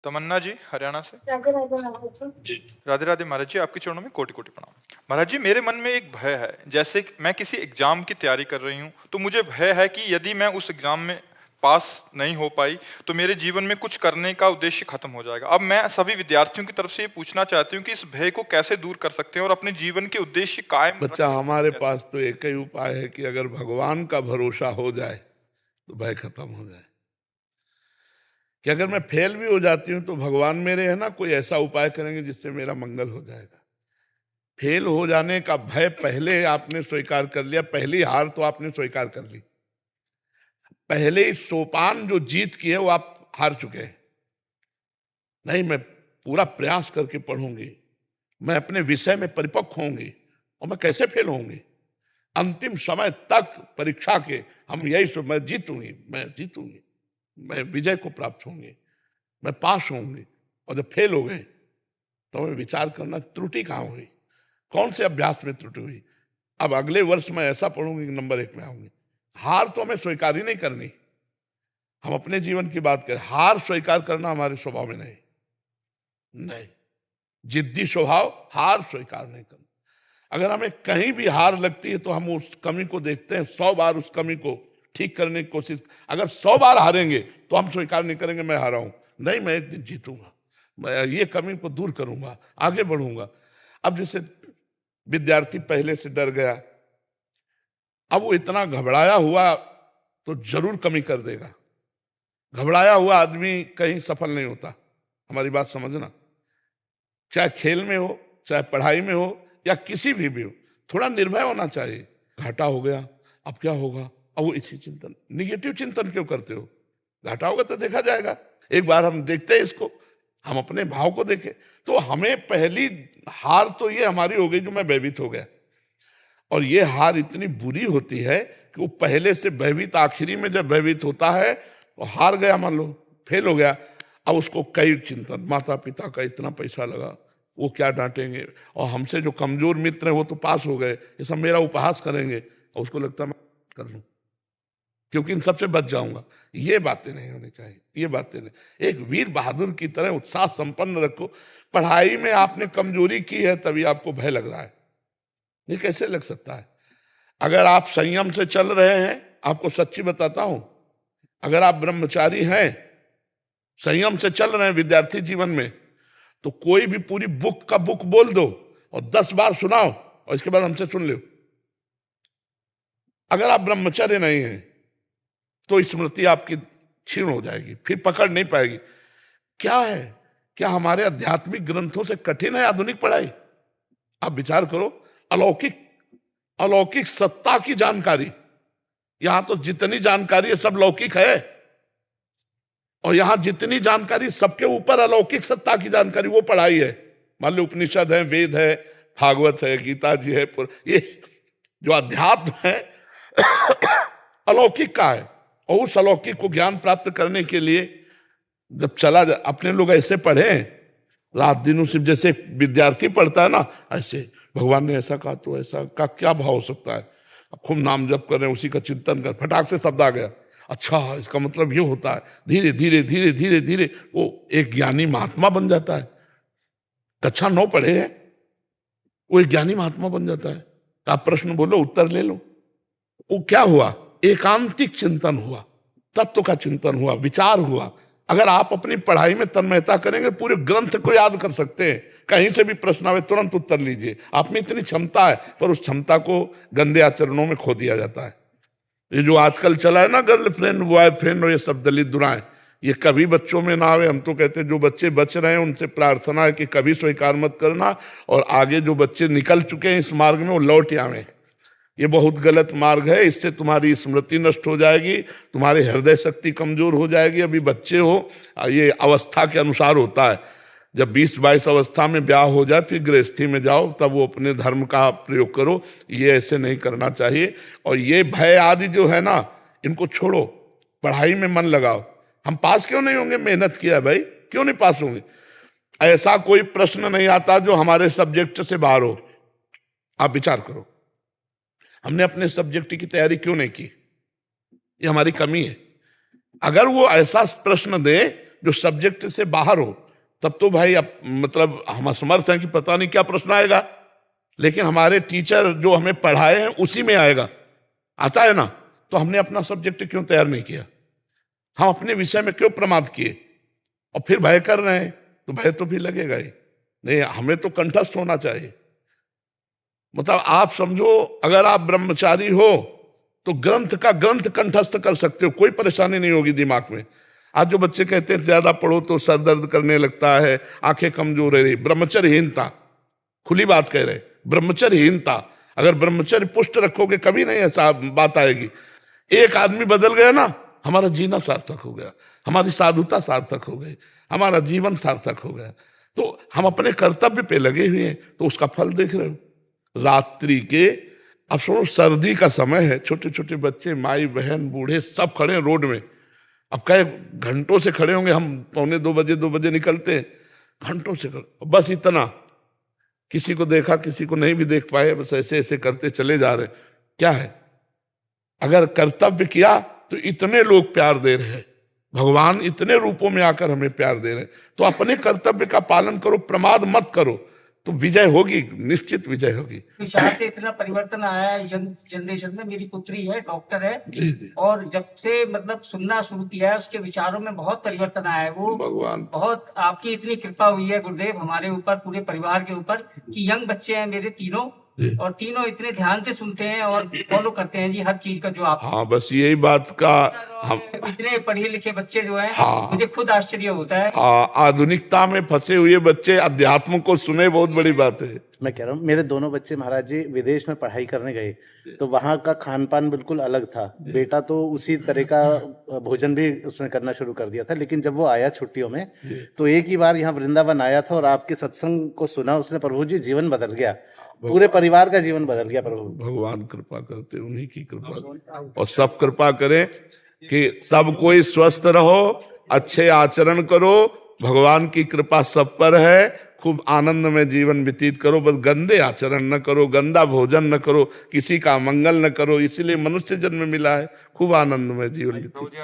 तमन्ना जी हरियाणा से। राधे राधे महाराज जी। राधे राधे महाराज जी, आपके चरणों में कोटि कोटि प्रणाम। महाराज जी, मेरे मन में एक भय है। जैसे कि मैं किसी एग्जाम की तैयारी कर रही हूँ, तो मुझे भय है कि यदि मैं उस एग्जाम में पास नहीं हो पाई तो मेरे जीवन में कुछ करने का उद्देश्य खत्म हो जाएगा। अब मैं सभी विद्यार्थियों की तरफ से ये पूछना चाहती हूँ कि इस भय को कैसे दूर कर सकते हैं और अपने जीवन के उद्देश्य कायम बच्चा, रख हमारे कैसे? पास तो एक ही उपाय है कि अगर भगवान का भरोसा हो जाए तो भय खत्म हो जाए। कि अगर मैं फेल भी हो जाती हूं तो भगवान मेरे है ना, कोई ऐसा उपाय करेंगे जिससे मेरा मंगल हो जाएगा। फेल हो जाने का भय पहले आपने स्वीकार कर लिया, पहली हार तो आपने स्वीकार कर ली, पहले ही सोपान जो जीत की है वो आप हार चुके हैं। नहीं, मैं पूरा प्रयास करके पढ़ूंगी, मैं अपने विषय में परिपक्व होंगी, और मैं कैसे फेल होंगी? अंतिम समय तक परीक्षा के हम यही सो, मैं जीतूंगी, मैं जीतूंगी, मैं विजय को प्राप्त होंगे, मैं पास होंगे। और जब फेल हो गए तो हमें विचार करना त्रुटि कहाँ हुई, कौन से अभ्यास में त्रुटि हुई। अब अगले वर्ष मैं ऐसा पढ़ूंगी कि नंबर 1 में आऊंगी। हार तो हमें स्वीकार ही नहीं करनी। हम अपने जीवन की बात करें, हार स्वीकार करना हमारे स्वभाव में नहीं। नहीं, जिद्दी स्वभाव, हार स्वीकार नहीं करना। अगर हमें कहीं भी हार लगती है तो हम उस कमी को देखते हैं, 100 बार उस कमी को ठीक करने की कोशिश। अगर 100 बार हारेंगे तो हम स्वीकार नहीं करेंगे मैं हारा हूं। नहीं, मैं एक दिन जीतूंगा, मैं ये कमी को दूर करूंगा, आगे बढ़ूंगा। अब जैसे विद्यार्थी पहले से डर गया, अब वो इतना घबराया हुआ तो जरूर कमी कर देगा। घबराया हुआ आदमी कहीं सफल नहीं होता। हमारी बात समझना, चाहे खेल में हो, चाहे पढ़ाई में हो, या किसी भी हो, थोड़ा निर्भय होना चाहिए। घाटा हो गया, अब क्या होगा? अब वो इसी चिंतन, निगेटिव चिंतन क्यों करते हो? घाटा होगा तो देखा जाएगा। एक बार हम देखते हैं इसको, हम अपने भाव को देखें। तो हमें पहली हार तो ये हमारी हो गई जो मैं भयभीत हो गया। और ये हार इतनी बुरी होती है कि वो पहले से भयभीत, आखिरी में जब भयभीत होता है तो हार गया, मान लो फेल हो गया। अब उसको कई चिंतन, माता पिता का इतना पैसा लगा, वो क्या डांटेंगे, और हमसे जो कमजोर मित्र हैं वो तो पास हो गए, ये सब मेरा उपहास करेंगे, और उसको लगता है मैं कर लूं क्योंकि इन सबसे बच जाऊंगा। ये बातें नहीं होनी चाहिए, ये बातें नहीं। एक वीर बहादुर की तरह उत्साह संपन्न रखो। पढ़ाई में आपने कमजोरी की है तभी आपको भय लग रहा है, ये कैसे लग सकता है? अगर आप संयम से चल रहे हैं, आपको सच्ची बताता हूं, अगर आप ब्रह्मचारी हैं, संयम से चल रहे हैं विद्यार्थी जीवन में, तो कोई भी पूरी बुक का बुक बोल दो और 10 बार सुनाओ और इसके बाद हमसे सुन लो। अगर आप ब्रह्मचर्य नहीं हैं तो स्मृति आपकी क्षीण हो जाएगी, फिर पकड़ नहीं पाएगी। क्या है, क्या हमारे आध्यात्मिक ग्रंथों से कठिन है आधुनिक पढ़ाई? आप विचार करो, अलौकिक अलौकिक सत्ता की जानकारी। यहां तो जितनी जानकारी है सब लौकिक है, और यहां जितनी जानकारी सबके ऊपर अलौकिक सत्ता की जानकारी, वो पढ़ाई है। मान लो उपनिषद है, वेद है, भागवत है, गीता जी है, ये जो अध्यात्म है अलौकिक का है। और उस अलौकिक को ज्ञान प्राप्त करने के लिए जब चला जा, अपने लोग ऐसे पढ़े रात दिन, सिर्फ जैसे विद्यार्थी पढ़ता है ना, ऐसे भगवान ने ऐसा कहा तो ऐसा का क्या भाव हो सकता है। अब खूब नाम जप कर रहे हैं, उसी का चिंतन कर, फटाक से शब्द आ गया, अच्छा इसका मतलब ये होता है। धीरे धीरे धीरे धीरे धीरे वो एक ज्ञानी महात्मा बन जाता है। कक्षा 9 पढ़े हैं, वो एक ज्ञानी महात्मा बन जाता है। आप प्रश्न बोलो, उत्तर ले लो। वो क्या हुआ? एकांतिक चिंतन हुआ, तत्व का चिंतन हुआ, विचार हुआ। अगर आप अपनी पढ़ाई में तन्मयता करेंगे, पूरे ग्रंथ को याद कर सकते हैं। कहीं से भी प्रश्न आवे तुरंत उत्तर लीजिए। आप में इतनी क्षमता है, पर उस क्षमता को गंदे आचरणों में खो दिया जाता है। ये जो आजकल चला है ना, गर्लफ्रेंड बॉयफ्रेंड और ये सब दलित दुराएं, ये कभी बच्चों में ना आवे। हम तो कहते हैं जो बच्चे बच रहे हैं उनसे प्रार्थना है कि कभी स्वीकार मत करना, और आगे जो बच्चे निकल चुके हैं इस मार्ग में वो लौट आवे। ये बहुत गलत मार्ग है, इससे तुम्हारी स्मृति नष्ट हो जाएगी, तुम्हारी हृदय शक्ति कमजोर हो जाएगी। अभी बच्चे हो, ये अवस्था के अनुसार होता है। जब 20-22 अवस्था में ब्याह हो जाए फिर गृहस्थी में जाओ, तब वो अपने धर्म का प्रयोग करो। ये ऐसे नहीं करना चाहिए। और ये भय आदि जो है ना, इनको छोड़ो, पढ़ाई में मन लगाओ। हम पास क्यों नहीं होंगे? मेहनत किया भाई, क्यों नहीं पास होंगे? ऐसा कोई प्रश्न नहीं आता जो हमारे सब्जेक्ट से बाहर हो। आप विचार करो, हमने अपने सब्जेक्ट की तैयारी क्यों नहीं की? ये हमारी कमी है। अगर वो ऐसा प्रश्न दे जो सब्जेक्ट से बाहर हो, तब तो भाई अब मतलब हम असमर्थ हैं कि पता नहीं क्या प्रश्न आएगा, लेकिन हमारे टीचर जो हमें पढ़ाए हैं उसी में आएगा, आता है ना। तो हमने अपना सब्जेक्ट क्यों तैयार नहीं किया, हम अपने विषय में क्यों प्रमाद किए, और फिर भय कर रहे हैं, तो भय तो भी लगेगा ही नहीं। हमें तो कंठस्थ होना चाहिए। मतलब आप समझो, अगर आप ब्रह्मचारी हो तो ग्रंथ का ग्रंथ कंठस्थ कर सकते हो, कोई परेशानी नहीं होगी दिमाग में। आज जो बच्चे कहते हैं ज्यादा पढ़ो तो सर दर्द करने लगता है, आंखें कमजोर है, ब्रह्मचर्यहीनता, खुली बात कह रहे, ब्रह्मचर्यहीनता। अगर ब्रह्मचर्य पुष्ट रखोगे कभी नहीं ऐसा बात आएगी। एक आदमी बदल गया ना, हमारा जीना सार्थक हो गया, हमारी साधुता सार्थक हो गई, हमारा जीवन सार्थक हो गया। तो हम अपने कर्तव्य पे लगे हुए हैं, तो उसका फल देख रहे हो। रात्रि के, अब सुनो, सर्दी का समय है, छोटे छोटे बच्चे, माई बहन बूढ़े सब खड़े हैं रोड में। अब कई घंटों से खड़े होंगे, हम 2 बजे निकलते हैं, घंटों से खड़े, बस इतना, किसी को देखा किसी को नहीं भी देख पाए, बस ऐसे ऐसे करते चले जा रहे। क्या है, अगर कर्तव्य किया तो इतने लोग प्यार दे रहे हैं, भगवान इतने रूपों में आकर हमें प्यार दे रहे हैं, तो अपने कर्तव्य का पालन करो, प्रमाद मत करो, तो विजय होगी, निश्चित विजय होगी। विचार से इतना परिवर्तन आया है यंग जनरेशन में। मेरी पुत्री है, डॉक्टर है, जी जी, और जब से मतलब सुनना शुरू किया है, उसके विचारों में बहुत परिवर्तन आया है। वो भगवान बहुत, आपकी इतनी कृपा हुई है गुरुदेव हमारे ऊपर, पूरे परिवार के ऊपर, कि यंग बच्चे हैं मेरे तीनों, और तीनों इतने ध्यान से सुनते हैं और फॉलो करते हैं जी हर चीज का जो आप। हाँ, बस यही बात का हम, इतने पढ़े लिखे बच्चे जो हैं, हाँ, मुझे खुद आश्चर्य होता है। आधुनिकता में फंसे हुए बच्चे अध्यात्म को सुने, बहुत बड़ी बात है। मैं कह रहा हूँ, मेरे दोनों बच्चे महाराज जी विदेश में पढ़ाई करने गए, तो वहाँ का खान पान बिल्कुल अलग था। बेटा तो उसी तरह का भोजन भी उसने करना शुरू कर दिया था, लेकिन जब वो आया छुट्टियों में, तो एक ही बार यहाँ वृंदावन आया था और आपके सत्संग को सुना उसने, प्रभु जी जीवन बदल गया, पूरे परिवार का जीवन बदल गया। प्रभु भगवान कृपा करते, उन्हीं की कृपा, और सब कृपा करें कि सब कोई स्वस्थ रहो, अच्छे आचरण करो, भगवान की कृपा सब पर है, खूब आनंद में जीवन व्यतीत करो, बस गंदे आचरण न करो, गंदा भोजन न करो, किसी का मंगल न करो, इसीलिए मनुष्य जन्म मिला है, खूब आनंद में जीवन व्यतीत।